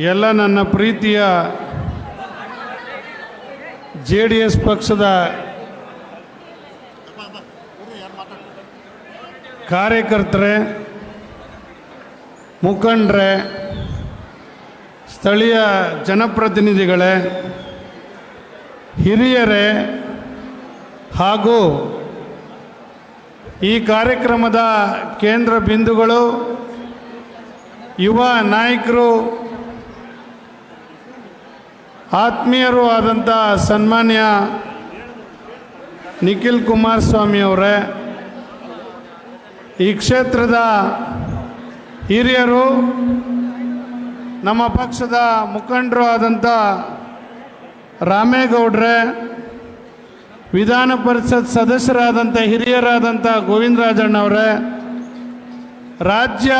ಎಲ್ಲ ನನ್ನ ಪ್ರೀತಿಯ JDS ಪಕ್ಷದ ಕಾರ್ಯಕರ್ತರೇ, ಮುಖಂಡರೇ, ಸ್ಥಳೀಯ ಜನಪ್ರತಿನಿಧಿಗಳೇ, ಹಿರಿಯರೇ ಹಾಗೂ ಈ ಕಾರ್ಯಕ್ರಮದ ಕೇಂದ್ರ ಬಿಂದುಗಳು, ಯುವ ನಾಯಕರು, ಆತ್ಮೀಯರು ಆದಂಥ ಸನ್ಮಾನ್ಯ ನಿಖಿಲ್ ಕುಮಾರಸ್ವಾಮಿ ಅವರೇ, ಈ ಕ್ಷೇತ್ರದ ಹಿರಿಯರು, ನಮ್ಮ ಪಕ್ಷದ ಮುಖಂಡರು ಆದಂಥ ರಾಮೇಗೌಡ್ರೆ, ವಿಧಾನ ಪರಿಷತ್ ಸದಸ್ಯರಾದಂಥ ಹಿರಿಯರಾದಂಥ ಗೋವಿಂದರಾಜಣ್ಣವರೇ, ರಾಜ್ಯ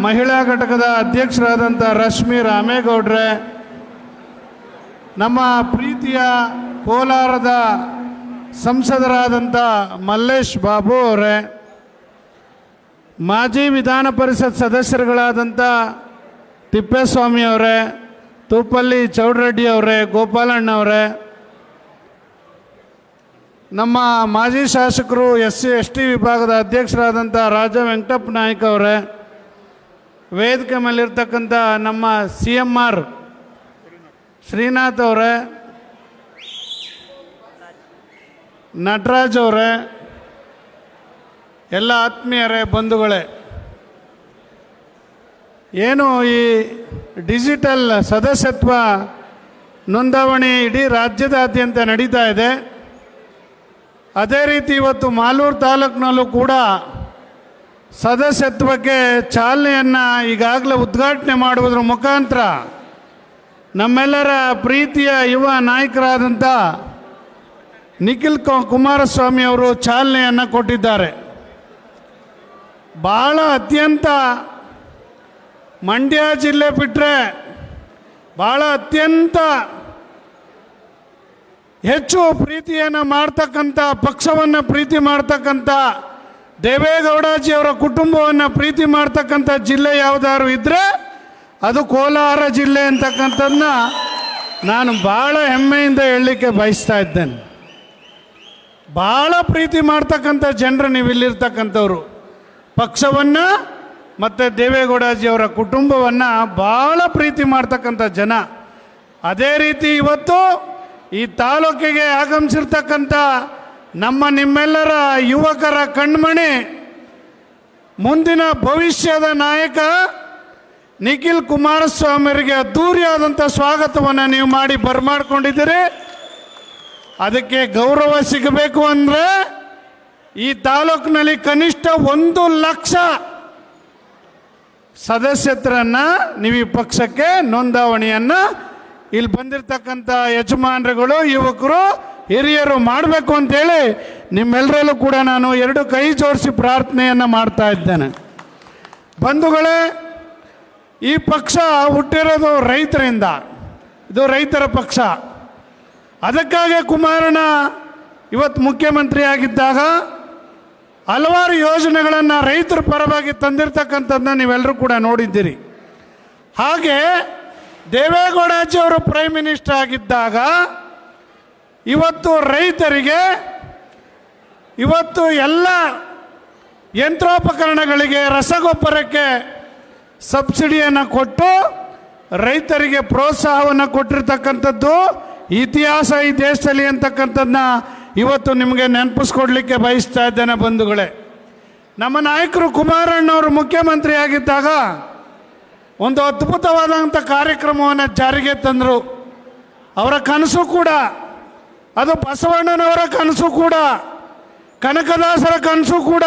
ಮಹಿಳಾ ಘಟಕದ ಅಧ್ಯಕ್ಷರಾದಂಥ ರಶ್ಮಿ ರಾಮೇಗೌಡ್ರೆ, ನಮ್ಮ ಪ್ರೀತಿಯ ಕೋಲಾರದ ಸಂಸದರಾದಂಥ ಮಲ್ಲೇಶ್ ಬಾಬು ಅವರೇ, ಮಾಜಿ ವಿಧಾನ ಪರಿಷತ್ ಸದಸ್ಯರುಗಳಾದಂಥ ತಿಪ್ಪೇಸ್ವಾಮಿ ಅವರೇ, ತೂಪಲ್ಲಿ ಚೌಡರೆಡ್ಡಿ ಅವರೇ, ಗೋಪಾಲಣ್ಣ ಅವರೇ, ನಮ್ಮ ಮಾಜಿ ಶಾಸಕರು SC/ST ವಿಭಾಗದ ಅಧ್ಯಕ್ಷರಾದಂಥ ರಾಜ ವೆಂಕಟಪ್ಪ ನಾಯ್ಕ ಅವರೇ, ವೇದಿಕೆ ಮೇಲಿರ್ತಕ್ಕಂಥ ನಮ್ಮ CMR ಶ್ರೀನಾಥ್ ಅವರೇ, ನಟರಾಜ್ ಅವರೇ, ಎಲ್ಲ ಆತ್ಮೀಯರೇ, ಬಂಧುಗಳೇ, ಏನು ಈ ಡಿಜಿಟಲ್ ಸದಸ್ಯತ್ವ ನೋಂದಾವಣಿ ಇಡೀ ರಾಜ್ಯದಾದ್ಯಂತ ನಡೀತಾ ಇದೆ. ಅದೇ ರೀತಿ ಇವತ್ತು ಮಾಲೂರು ತಾಲೂಕಿನಲ್ಲೂ ಕೂಡ ಸದಸ್ಯತ್ವಕ್ಕೆ ಚಾಲನೆಯನ್ನು ಈಗಾಗಲೇ ಉದ್ಘಾಟನೆ ಮಾಡುವುದರ ಮುಖಾಂತರ ನಮ್ಮೆಲ್ಲರ ಪ್ರೀತಿಯ ಯುವ ನಾಯಕರಾದಂಥ ನಿಖಿಲ್ ಕುಮಾರಸ್ವಾಮಿ ಅವರು ಚಾಲನೆಯನ್ನು ಕೊಟ್ಟಿದ್ದಾರೆ. ಭಾಳ ಅತ್ಯಂತ ಮಂಡ್ಯ ಜಿಲ್ಲೆ ಬಿಟ್ಟರೆ ಭಾಳ ಅತ್ಯಂತ ಹೆಚ್ಚು ಪ್ರೀತಿಯನ್ನು ಮಾಡ್ತಕ್ಕಂಥ, ಪಕ್ಷವನ್ನು ಪ್ರೀತಿ ಮಾಡ್ತಕ್ಕಂಥ, ದೇವೇಗೌಡಜಿಯವರ ಕುಟುಂಬವನ್ನು ಪ್ರೀತಿ ಮಾಡ್ತಕ್ಕಂಥ ಜಿಲ್ಲೆ ಯಾವುದಾದ್ರು ಇದ್ದರೆ ಅದು ಕೋಲಾರ ಜಿಲ್ಲೆ ಅಂತಕ್ಕಂಥದ್ದನ್ನ ನಾನು ಭಾಳ ಹೆಮ್ಮೆಯಿಂದ ಹೇಳಲಿಕ್ಕೆ ಬಯಸ್ತಾ ಇದ್ದೇನೆ. ಭಾಳ ಪ್ರೀತಿ ಮಾಡ್ತಕ್ಕಂಥ ಜನರು ನೀವು ಇಲ್ಲಿರ್ತಕ್ಕಂಥವ್ರು, ಪಕ್ಷವನ್ನು ಮತ್ತು ದೇವೇಗೌಡಜಿಯವರ ಕುಟುಂಬವನ್ನು ಭಾಳ ಪ್ರೀತಿ ಮಾಡ್ತಕ್ಕಂಥ ಜನ. ಅದೇ ರೀತಿ ಇವತ್ತು ಈ ತಾಲೂಕಿಗೆ ಆಗಮಿಸಿರ್ತಕ್ಕಂಥ ನಿಮ್ಮೆಲ್ಲರ ಯುವಕರ ಕಣ್ಮಣಿ, ಮುಂದಿನ ಭವಿಷ್ಯದ ನಾಯಕ ನಿಖಿಲ್ ಕುಮಾರಸ್ವಾಮಿಯವರಿಗೆ ಅದ್ಧೂರಿಯಾದಂಥ ಸ್ವಾಗತವನ್ನು ನೀವು ಮಾಡಿ ಬರಮಾಡ್ಕೊಂಡಿದ್ದೀರಿ. ಅದಕ್ಕೆ ಗೌರವ ಸಿಗಬೇಕು ಅಂದರೆ ಈ ತಾಲೂಕಿನಲ್ಲಿ ಕನಿಷ್ಠ 1 ಲಕ್ಷ ಸದಸ್ಯರನ್ನು ನೀವು ಈ ಪಕ್ಷಕ್ಕೆ ನೋಂದಾವಣಿಯನ್ನು ಇಲ್ಲಿ ಬಂದಿರತಕ್ಕಂಥ ಯಜಮಾನರುಗಳು, ಯುವಕರು, ಹಿರಿಯರು ಮಾಡಬೇಕು ಅಂತೇಳಿ ನಿಮ್ಮೆಲ್ಲರಲ್ಲೂ ಕೂಡ ನಾನು 2 ಕೈ ಜೋಡಿಸಿ ಪ್ರಾರ್ಥನೆಯನ್ನು ಮಾಡ್ತಾ ಇದ್ದೇನೆ. ಬಂಧುಗಳೇ, ಈ ಪಕ್ಷ ಹುಟ್ಟಿರೋದು ರೈತರಿಂದ, ಇದು ರೈತರ ಪಕ್ಷ. ಅದಕ್ಕಾಗಿ ಕುಮಾರಣ್ಣ ಇವತ್ತು ಮುಖ್ಯಮಂತ್ರಿ ಆಗಿದ್ದಾಗ ಹಲವಾರು ಯೋಜನೆಗಳನ್ನು ರೈತರ ಪರವಾಗಿ ತಂದಿರತಕ್ಕಂಥದ್ದನ್ನ ನೀವೆಲ್ಲರೂ ಕೂಡ ನೋಡಿದ್ದೀರಿ. ಹಾಗೆ ದೇವೇಗೌಡಜಿಯವರು ಪ್ರೈಮ್ ಮಿನಿಸ್ಟರ್ ಆಗಿದ್ದಾಗ ಇವತ್ತು ರೈತರಿಗೆ ಇವತ್ತು ಎಲ್ಲ ಯಂತ್ರೋಪಕರಣಗಳಿಗೆ, ರಸಗೊಬ್ಬರಕ್ಕೆ ಸಬ್ಸಿಡಿಯನ್ನು ಕೊಟ್ಟು ರೈತರಿಗೆ ಪ್ರೋತ್ಸಾಹವನ್ನು ಕೊಟ್ಟಿರ್ತಕ್ಕಂಥದ್ದು ಇತಿಹಾಸ ಈ ದೇಶದಲ್ಲಿ ಅಂತಕ್ಕಂಥದ್ದನ್ನ ಇವತ್ತು ನಿಮಗೆ ನೆನಪಿಸ್ಕೊಡ್ಲಿಕ್ಕೆ ಬಯಸ್ತಾ ಇದ್ದೇನೆ. ಬಂಧುಗಳೇ, ನಮ್ಮ ನಾಯಕರು ಕುಮಾರಣ್ಣವರು ಮುಖ್ಯಮಂತ್ರಿ ಆಗಿದ್ದಾಗ ಒಂದು ಅದ್ಭುತವಾದಂಥ ಕಾರ್ಯಕ್ರಮವನ್ನು ಜಾರಿಗೆ ತಂದರು. ಅವರ ಕನಸು ಕೂಡ ಅದು ಬಸವಣ್ಣನವರ ಕನಸು ಕೂಡ, ಕನಕದಾಸರ ಕನಸು ಕೂಡ,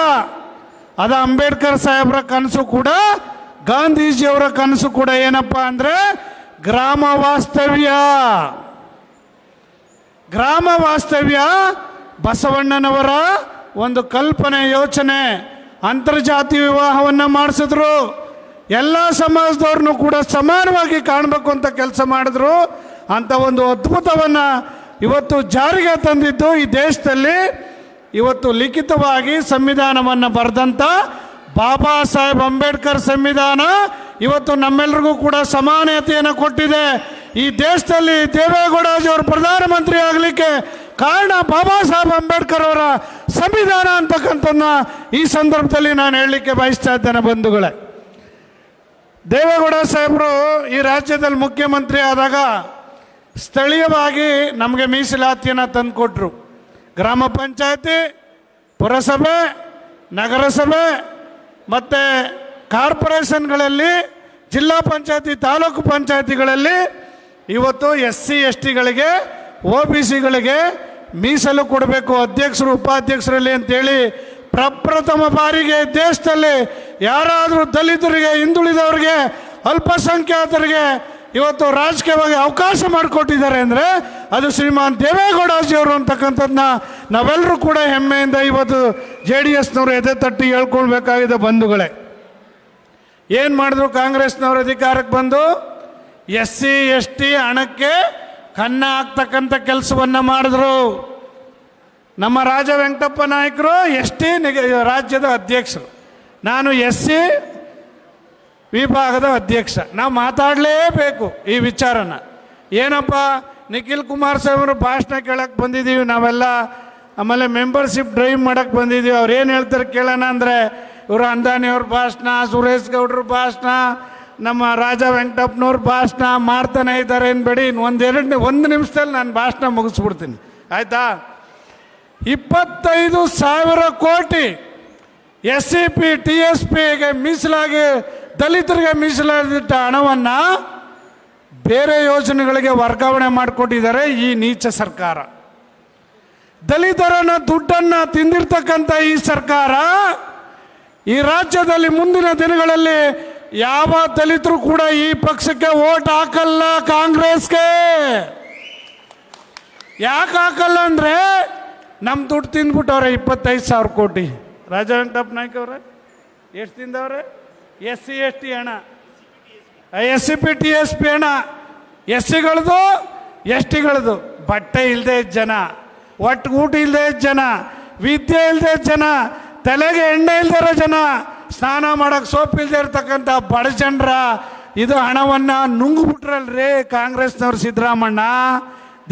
ಅದು ಅಂಬೇಡ್ಕರ್ ಸಾಹೇಬರ ಕನಸು ಕೂಡ, ಗಾಂಧೀಜಿಯವರ ಕನಸು ಕೂಡ. ಏನಪ್ಪ ಅಂದರೆ ಗ್ರಾಮ ವಾಸ್ತವ್ಯ. ಗ್ರಾಮ ವಾಸ್ತವ್ಯ ಬಸವಣ್ಣನವರ ಒಂದು ಕಲ್ಪನೆ, ಯೋಚನೆ. ಅಂತರ್ಜಾತಿ ವಿವಾಹವನ್ನು ಮಾಡಿಸಿದ್ರು, ಎಲ್ಲ ಸಮಾಜದವ್ರನ್ನೂ ಕೂಡ ಸಮಾನವಾಗಿ ಕಾಣಬೇಕು ಅಂತ ಕೆಲಸ ಮಾಡಿದ್ರು. ಅಂಥ ಒಂದು ಅದ್ಭುತವನ್ನು ಇವತ್ತು ಜಾರಿಗೆ ತಂದಿದ್ದು ಈ ದೇಶದಲ್ಲಿ. ಇವತ್ತು ಲಿಖಿತವಾಗಿ ಸಂವಿಧಾನವನ್ನು ಬರೆದಂಥ ಬಾಬಾ ಸಾಹೇಬ್ ಅಂಬೇಡ್ಕರ್ ಸಂವಿಧಾನ ಇವತ್ತು ನಮ್ಮೆಲ್ಲರಿಗೂ ಕೂಡ ಸಮಾನತೆಯನ್ನು ಕೊಟ್ಟಿದೆ. ಈ ದೇಶದಲ್ಲಿ ದೇವೇಗೌಡಜಿಯವರು ಪ್ರಧಾನಮಂತ್ರಿ ಆಗಲಿಕ್ಕೆ ಕಾರಣ ಬಾಬಾ ಸಾಹೇಬ್ ಅಂಬೇಡ್ಕರ್ ಅವರ ಸಂವಿಧಾನ ಅಂತಕ್ಕಂಥದ್ದನ್ನ ಈ ಸಂದರ್ಭದಲ್ಲಿ ನಾನು ಹೇಳಲಿಕ್ಕೆ ಬಯಸ್ತಾ ಇದ್ದೇನೆ. ಬಂಧುಗಳೇ, ದೇವೇಗೌಡ ಸಾಹೇಬರು ಈ ರಾಜ್ಯದಲ್ಲಿ ಮುಖ್ಯಮಂತ್ರಿ ಆದಾಗ ಸ್ಥಳೀಯವಾಗಿ ನಮಗೆ ಮೀಸಲಾತಿಯನ್ನು ತಂದುಕೊಟ್ರು. ಗ್ರಾಮ ಪಂಚಾಯತಿ, ಪುರಸಭೆ, ನಗರಸಭೆ ಮತ್ತು ಕಾರ್ಪೊರೇಷನ್ಗಳಲ್ಲಿ, ಜಿಲ್ಲಾ ಪಂಚಾಯತಿ, ತಾಲೂಕು ಪಂಚಾಯತಿಗಳಲ್ಲಿ ಇವತ್ತು SC STಗಳಿಗೆ, OBCಗಳಿಗೆ ಮೀಸಲು ಕೊಡಬೇಕು, ಅಧ್ಯಕ್ಷರು ಉಪಾಧ್ಯಕ್ಷರಲ್ಲಿ ಅಂತೇಳಿ ಪ್ರಪ್ರಥಮ ಬಾರಿಗೆ ದೇಶದಲ್ಲಿ ಯಾರಾದರೂ ದಲಿತರಿಗೆ, ಹಿಂದುಳಿದವರಿಗೆ, ಅಲ್ಪಸಂಖ್ಯಾತರಿಗೆ ಇವತ್ತು ರಾಜಕೀಯವಾಗಿ ಅವಕಾಶ ಮಾಡಿಕೊಟ್ಟಿದ್ದಾರೆ ಅಂದರೆ ಅದು ಶ್ರೀಮಾನ್ ದೇವೇಗೌಡಜಿಯವರು ಅಂತಕ್ಕಂಥದ್ದನ್ನ ನಾವೆಲ್ಲರೂ ಕೂಡ ಹೆಮ್ಮೆಯಿಂದ ಇವತ್ತು JDSನವರು ಎದೆ ತಟ್ಟಿ ಹೇಳ್ಕೊಳ್ಬೇಕಾಗಿದೆ. ಬಂಧುಗಳೇ, ಏನು ಮಾಡಿದ್ರು ಕಾಂಗ್ರೆಸ್ನವರು ಅಧಿಕಾರಕ್ಕೆ ಬಂದು? SC ST ಹಣಕ್ಕೆ ಕನ್ನ ಹಾಕ್ತಕ್ಕಂಥ ಕೆಲಸವನ್ನು ಮಾಡಿದ್ರು. ನಮ್ಮ ರಾಜ ವೆಂಕಟಪ್ಪ ನಾಯಕರು ST ರಾಜ್ಯದ ಅಧ್ಯಕ್ಷರು, ನಾನು SC ವಿಭಾಗದ ಅಧ್ಯಕ್ಷ. ನಾವು ಮಾತಾಡಲೇಬೇಕು ಈ ವಿಚಾರನ. ಏನಪ್ಪ, ನಿಖಿಲ್ ಕುಮಾರಸ್ವಾಮಿ ಭಾಷಣ ಕೇಳಕ್ಕೆ ಬಂದಿದ್ದೀವಿ ನಾವೆಲ್ಲ, ಆಮೇಲೆ ಮೆಂಬರ್ಶಿಪ್ ಡ್ರೈವ್ ಮಾಡೋಕ್ಕೆ ಬಂದಿದ್ದೀವಿ. ಅವ್ರು ಏನು ಹೇಳ್ತಾರೆ ಕೇಳೋಣ ಅಂದರೆ, ಇವರು ಅಂದಾನಿಯವ್ರ ಭಾಷಣ, ಸುರೇಶ್ ಗೌಡ್ರ ಭಾಷಣ, ನಮ್ಮ ರಾಜ ವೆಂಕಟಪ್ಪನವ್ರ ಭಾಷಣ ಮಾಡ್ತಾನೆ ಇದ್ದಾರೆ ಅನ್ಬೇಡಿ. ಒಂದು ನಿಮಿಷದಲ್ಲಿ ನಾನು ಭಾಷಣ ಮುಗಿಸ್ಬಿಡ್ತೀನಿ, ಆಯಿತಾ? 25,000 ಕೋಟಿ SCP TSPಗೆ ಮೀಸಲಾಗಿ, ದಲಿತರಿಗೆ ಮೀಸಲಾಗಿಟ್ಟ ಹಣವನ್ನು ಬೇರೆ ಯೋಜನೆಗಳಿಗೆ ವರ್ಗಾವಣೆ ಮಾಡಿಕೊಟ್ಟಿದ್ದಾರೆ ಈ ನೀಚ ಸರ್ಕಾರ. ದಲಿತರನ್ನ ದುಡ್ಡನ್ನು ತಿಂದಿರ್ತಕ್ಕಂಥ ಈ ಸರ್ಕಾರ ಈ ರಾಜ್ಯದಲ್ಲಿ ಮುಂದಿನ ದಿನಗಳಲ್ಲಿ ಯಾವ ದಲಿತರು ಕೂಡ ಈ ಪಕ್ಷಕ್ಕೆ ವೋಟ್ ಹಾಕಲ್ಲ, ಕಾಂಗ್ರೆಸ್ಗೆ. ಯಾಕೆ ಹಾಕಲ್ಲ ಅಂದರೆ, ನಮ್ಮ ದುಡ್ಡು ತಿಂದ್ಬಿಟ್ಟವ್ರೆ 25,000 ಕೋಟಿ. ರಾಜ ವೆಂಕಟಪ್ಪ ನಾಯ್ಕ ಅವ್ರೆ ಎಷ್ಟು ತಿಂದವ್ರೆ? SC ST ಹಣ, SCP TSP ಹಣ, SCಗಳದು STಗಳದು. ಬಟ್ಟೆ ಇಲ್ಲದೆ ಇದ್ದ ಜನ, ಒಟ್ಟು ಊಟ ಇಲ್ಲದೆ ಇದ್ದ ಜನ, ವಿದ್ಯೆ ಇಲ್ಲದೆ ಇದ್ದ ಜನ, ತಲೆಗೆ ಎಣ್ಣೆ ಇಲ್ಲದೆ ಇರೋ ಜನ, ಸ್ನಾನ ಮಾಡೋಕ್ಕೆ ಸೋಪ್ ಇಲ್ಲದೆ ಇರ್ತಕ್ಕಂಥ ಬಡ ಜನರ ಇದು ಹಣವನ್ನು ನುಂಗ್ಬಿಟ್ರಲ್ರಿ ಕಾಂಗ್ರೆಸ್ನವ್ರು. ಸಿದ್ದರಾಮಣ್ಣ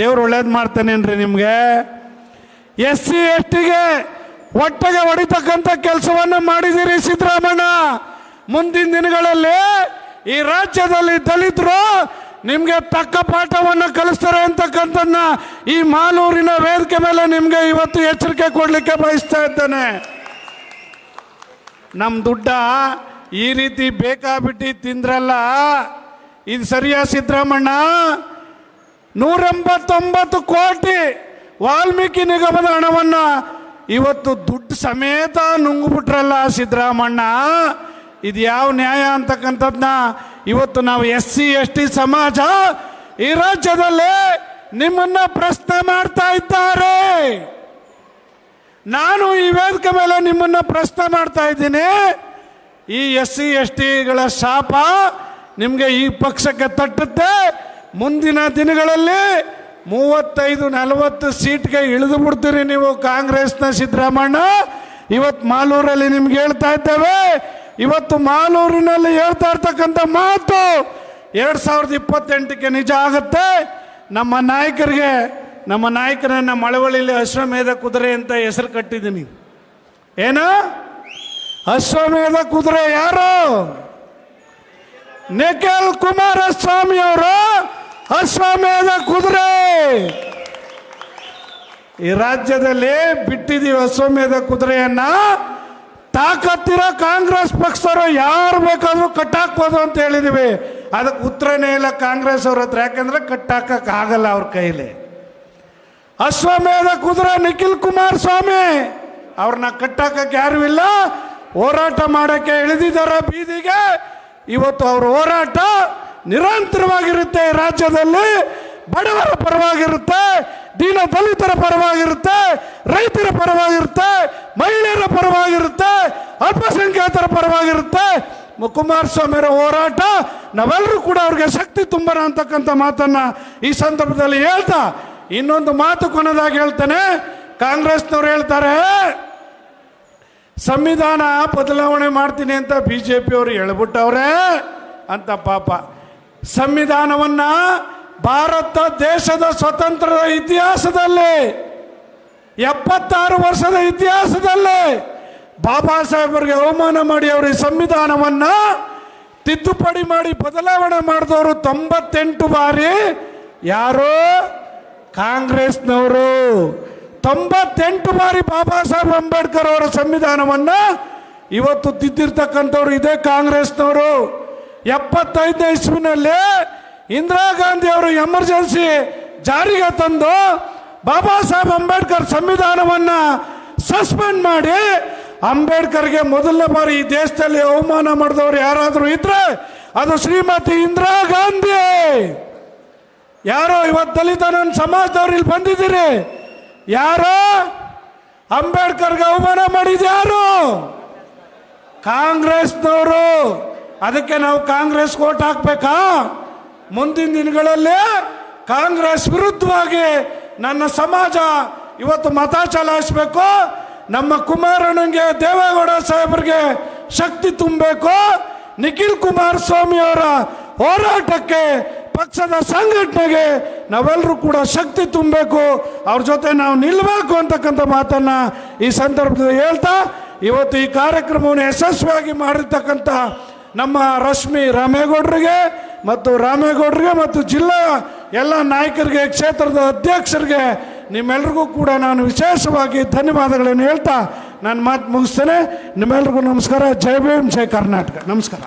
ದೇವ್ರು ಒಳ್ಳೇದು ಮಾಡ್ತಾನೇನ್ರಿ ನಿಮಗೆ? SC STಗೆ ಒಟ್ಟಿಗೆ ಹೊಡಿತಕ್ಕಂಥ ಕೆಲಸವನ್ನು ಮಾಡಿದ್ದೀರಿ ಸಿದ್ದರಾಮಣ್ಣ. ಮುಂದಿನ ದಿನಗಳಲ್ಲಿ ಈ ರಾಜ್ಯದಲ್ಲಿ ದಲಿತರು ನಿಮಗೆ ತಕ್ಕ ಪಾಠವನ್ನು ಕಲಿಸ್ತಾರೆ ಅಂತಕ್ಕಂಥದ್ದನ್ನ ಈ ಮಾಲೂರಿನ ವೇದಿಕೆ ಮೇಲೆ ನಿಮಗೆ ಇವತ್ತು ಎಚ್ಚರಿಕೆ ಕೊಡಲಿಕ್ಕೆ ಬಯಸ್ತಾ ಇದ್ದೇನೆ. ನಮ್ಮ ದುಡ್ಡ ಈ ರೀತಿ ಬೇಕಾಬಿಟ್ಟು ತಿಂದ್ರಲ್ಲ, ಇದು ಸರಿಯಾ ಸಿದ್ದರಾಮಣ್ಣ? 189 ಕೋಟಿ ವಾಲ್ಮೀಕಿ ನಿಗಮದ ಹಣವನ್ನು ಇವತ್ತು ದುಡ್ಡು ಸಮೇತ ನುಂಗ್ಬಿಟ್ರಲ್ಲ ಸಿದ್ದರಾಮಣ್ಣ. ಇದು ಯಾವ ನ್ಯಾಯ ಅಂತಕ್ಕಂಥದ್ದನ್ನ ಇವತ್ತು ನಾವು SC ST ಸಮಾಜ ಈ ರಾಜ್ಯದಲ್ಲಿ ನಿಮ್ಮನ್ನ ಪ್ರಶ್ನೆ ಮಾಡ್ತಾ ಇದ್ದಾರೆ. ನಾನು ಈ ವೇದಿಕೆ ಮೇಲೆ ನಿಮ್ಮನ್ನ ಪ್ರಶ್ನೆ ಮಾಡ್ತಾ ಇದ್ದೀನಿ. ಈ SC STಗಳ ಶಾಪ ನಿಮಗೆ ಈ ಪಕ್ಷಕ್ಕೆ ತಟ್ಟುತ್ತೆ. ಮುಂದಿನ ದಿನಗಳಲ್ಲಿ 35-40 ಸೀಟ್ಗೆ ಇಳಿದು ಬಿಡ್ತೀರಿ ನೀವು ಕಾಂಗ್ರೆಸ್ನ ಸಿದ್ದರಾಮಣ್ಣ. ಇವತ್ತು ಮಾಲೂರಲ್ಲಿ ನಿಮ್ಗೆ ಹೇಳ್ತಾ ಇದ್ದೇವೆ. ಇವತ್ತು ಮಾಲೂರಿನಲ್ಲಿ ಹೇಳ್ತಾ ಇರ್ತಕ್ಕಂಥ ಮಾತು 2028ಕ್ಕೆ ನಿಜ ಆಗುತ್ತೆ. ನಮ್ಮ ನಾಯಕರನ್ನ ಮಳವಳ್ಳಿಲಿ ಅಶ್ವಮೇಧ ಕುದುರೆ ಅಂತ ಹೆಸರು ಕಟ್ಟಿದ್ದೀನಿ. ಏನು ಅಶ್ವಮೇಧ ಕುದುರೆ? ಯಾರು? ನಿಖಿಲ್ ಕುಮಾರಸ್ವಾಮಿ ಅವರು ಅಶ್ವಮೇಧ ಕುದುರೆ. ಈ ರಾಜ್ಯದಲ್ಲಿ ಬಿಟ್ಟಿದ್ದೀವಿ ಅಶ್ವಮೇಧ ಕುದುರೆಯನ್ನ. ತಾಕತ್ತಿರೋ ಕಾಂಗ್ರೆಸ್ ಪಕ್ಷದವರು ಯಾರು ಬೇಕಾದ್ರೂ ಕಟ್ಟಾಕ್ಬೋದು ಅಂತ ಹೇಳಿದೀವಿ. ಅದಕ್ಕೆ ಉತ್ತರನೇ ಇಲ್ಲ ಕಾಂಗ್ರೆಸ್ ಅವ್ರ ಹತ್ರ. ಯಾಕಂದ್ರೆ ಕಟ್ಟಾಕಕ್ಕಾಗಲ್ಲ ಅವ್ರ ಕೈಲಿ. ಅಶ್ವಮೇಧ ಕುದುರೆ ನಿಖಿಲ್ ಕುಮಾರಸ್ವಾಮಿ ಅವ್ರನ್ನ ಕಟ್ಟಾಕಕ್ಕೆ ಯಾರು ಇಲ್ಲ. ಹೋರಾಟ ಮಾಡಕ್ಕೆ ಇಳಿದಿದ್ದಾರೆ ಬೀದಿಗೆ. ಇವತ್ತು ಅವ್ರ ಹೋರಾಟ ನಿರಂತರವಾಗಿರುತ್ತೆ. ರಾಜ್ಯದಲ್ಲಿ ಬಡವರ ಪರವಾಗಿರುತ್ತೆ, ದೀನ ದಲಿತರ ಪರವಾಗಿರುತ್ತೆ, ರೈತರ ಪರವಾಗಿರುತ್ತೆ, ಮಹಿಳೆಯರ ಪರವಾಗಿರುತ್ತೆ, ಅಲ್ಪಸಂಖ್ಯಾತರ ಪರವಾಗಿರುತ್ತೆ. ಕುಮಾರಸ್ವಾಮಿ ಅವರ ಹೋರಾಟ ನಾವೆಲ್ಲರೂ ಕೂಡ ಅವ್ರಿಗೆ ಶಕ್ತಿ ತುಂಬೋಣ ಅಂತಕ್ಕಂಥ ಮಾತನ್ನ ಈ ಸಂದರ್ಭದಲ್ಲಿ ಹೇಳ್ತಾ, ಇನ್ನೊಂದು ಮಾತು ಕೊನೆದಾಗಿ ಹೇಳ್ತಾನೆ. ಕಾಂಗ್ರೆಸ್ನವ್ರು ಹೇಳ್ತಾರೆ ಸಂವಿಧಾನ ಬದಲಾವಣೆ ಮಾಡ್ತೀನಿ ಅಂತ BJP ಅವರು ಹೇಳ್ಬಿಟ್ಟವ್ರೆ. ಅಂತ ಪಾಪ. ಸಂವಿಧಾನವನ್ನ ಭಾರತ ದೇಶದ ಸ್ವತಂತ್ರದ ಇತಿಹಾಸದಲ್ಲಿ 76 ವರ್ಷದ ಇತಿಹಾಸದಲ್ಲಿ ಬಾಬಾ ಸಾಹೇಬರಿಗೆ ಅವಮಾನ ಮಾಡಿ ಅವರು ಈ ಸಂವಿಧಾನವನ್ನ ತಿದ್ದುಪಡಿ ಮಾಡಿ ಬದಲಾವಣೆ ಮಾಡಿದವರು 98 ಬಾರಿ ಯಾರು? ಕಾಂಗ್ರೆಸ್ನವರು. 98 ಬಾರಿ ಬಾಬಾ ಸಾಹೇಬ್ ಅಂಬೇಡ್ಕರ್ ಅವರ ಸಂವಿಧಾನವನ್ನ ಇವತ್ತು ತಿದ್ದಿರ್ತಕ್ಕಂಥವ್ರು ಇದೇ ಕಾಂಗ್ರೆಸ್ನವರು. 75ನೇ ಇಸ್ವಿನಲ್ಲಿ ಇಂದಿರಾ ಗಾಂಧಿ ಅವರು ಎಮರ್ಜೆನ್ಸಿ ಜಾರಿಗೆ ತಂದು ಬಾಬಾ ಸಾಹೇಬ್ ಅಂಬೇಡ್ಕರ್ ಸಂವಿಧಾನವನ್ನ ಸಸ್ಪೆಂಡ್ ಮಾಡಿ ಅಂಬೇಡ್ಕರ್ಗೆ ಮೊದಲನೇ ಬಾರಿ ಈ ದೇಶದಲ್ಲಿ ಅವಮಾನ ಮಾಡಿದವರು ಯಾರಾದರೂ ಇದ್ರೆ ಅದು ಶ್ರೀಮತಿ ಇಂದಿರಾ ಗಾಂಧಿ. ಯಾರೋ ಇವತ್ತು ದಲಿತ ನನ್ನ ಸಮಾಜದವ್ರು ಇಲ್ಲಿ ಬಂದಿದ್ದೀರಿ, ಯಾರೋ ಅಂಬೇಡ್ಕರ್ಗೆ ಅವಮಾನ ಮಾಡಿದ ಯಾರು? ಕಾಂಗ್ರೆಸ್ನವರು. ಅದಕ್ಕೆ ನಾವು ಕಾಂಗ್ರೆಸ್ ಓಟ್ ಹಾಕ್ಬೇಕಾ? ಮುಂದಿನ ದಿನಗಳಲ್ಲಿ ಕಾಂಗ್ರೆಸ್ ವಿರುದ್ಧವಾಗಿ ನನ್ನ ಸಮಾಜ ಇವತ್ತು ಮತ ಚಲಾಯಿಸಬೇಕು. ನಮ್ಮ ಕುಮಾರಣ್ಣಂಗೆ, ದೇವೇಗೌಡ ಸಾಹೇಬರಿಗೆ ಶಕ್ತಿ ತುಂಬಬೇಕು. ನಿಖಿಲ್ ಕುಮಾರಸ್ವಾಮಿ ಅವರ ಹೋರಾಟಕ್ಕೆ, ಪಕ್ಷದ ಸಂಘಟನೆಗೆ ನಾವೆಲ್ಲರೂ ಕೂಡ ಶಕ್ತಿ ತುಂಬಬೇಕು, ಅವ್ರ ಜೊತೆ ನಾವು ನಿಲ್ಲಬೇಕು ಅಂತಕ್ಕಂಥ ಮಾತನ್ನ ಈ ಸಂದರ್ಭದಲ್ಲಿ ಹೇಳ್ತಾ, ಇವತ್ತು ಈ ಕಾರ್ಯಕ್ರಮವನ್ನು ಯಶಸ್ವಿಯಾಗಿ ಮಾಡಿರ್ತಕ್ಕಂಥ ನಮ್ಮ ರಶ್ಮಿ ರಾಮೇಗೌಡರಿಗೆ ಮತ್ತು ಜಿಲ್ಲಾ ಎಲ್ಲ ನಾಯಕರಿಗೆ, ಕ್ಷೇತ್ರದ ಅಧ್ಯಕ್ಷರಿಗೆ, ನಿಮ್ಮೆಲ್ರಿಗೂ ಕೂಡ ನಾನು ವಿಶೇಷವಾಗಿ ಧನ್ಯವಾದಗಳನ್ನು ಹೇಳ್ತಾ ನನ್ನ ಮಾತು ಮುಗಿಸ್ತೇನೆ. ನಿಮ್ಮೆಲ್ರಿಗೂ ನಮಸ್ಕಾರ. ಜೈ ಭೀಮ್, ಜೈ ಕರ್ನಾಟಕ. ನಮಸ್ಕಾರ.